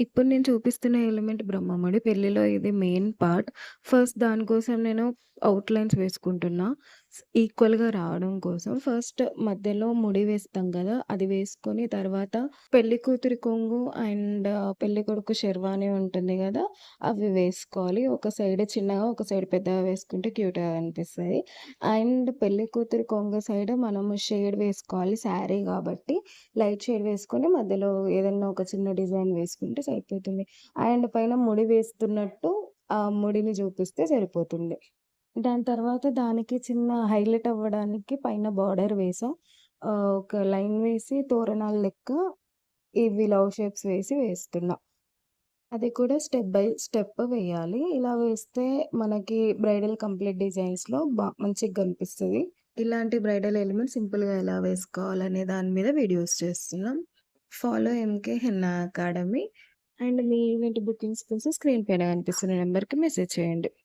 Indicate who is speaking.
Speaker 1: ఇప్పుడు నేను చూపిస్తున్న ఎలిమెంట్ బ్రహ్మముడి. పెళ్లిలో ఇది మెయిన్ పార్ట్. ఫస్ట్ దానికోసం నేను ఔట్‌లైన్స్ వేసుకుంటున్నా. ఈక్వల్‌గా రావడం కోసం. ఫస్ట్ మధ్యలో ముడి వేస్తాం గదా! అది వేసుకొని తర్వాత పెళ్లి కూతురి కొంగు అండ్ పెళ్ళికొడుకు షెర్వానీ ఉంటుంది గదా! అవి వేసుకోవాలి. ఒక సైడ్ చిన్నగా, ఒక సైడ్ పెద్దగా వేసుకుంటే క్యూట్‌గా కనిపిస్తది. అండ్ పెళ్లి కూతురి కొంగు సైడ్ మనము షేడ్ వేసుకోవాలి. శారీ గాబట్టి లైట్ షేడ్ వేసుకొని మధ్యలో ఏదన్నా ఒక చిన్న డిజైన్ వేసుకుంటే సరిపోతుంది. అండ్ పైన ముడి వేస్తున్నట్టు ఆ ముడిని చూపిస్తే సరిపోతుంది. దాని తర్వాత దానికి చిన్న హైలైట్ అవ్వడానికి పైన బార్డర్ వేసా. ఒక లైన్ వేసి తోరణాలు లెక్క ఇవి లవ్ షేప్స్ వేస్తున్నా. అది కూడా స్టెప్ బై స్టెప్ వేయాలి. ఇలా వేస్తే మనకి బ్రైడల్ కంప్లీట్ డిజైన్స్‌లో మంచిగా కనిపిస్తది. ఇలాంటి బ్రైడల్ ఎలిమెంట్స్ సింపుల్‌గా ఎలా వేసుకోవాలనే దాని మీద వీడియోస్ చేస్తున్నాం. Follow MK Henna Academy and మీ ఈవెంట్ బుకింగ్స్ కోసం స్క్రీన్ పైన కనిపిస్తున్న నంబర్‌కి మెసేజ్ చేయండి.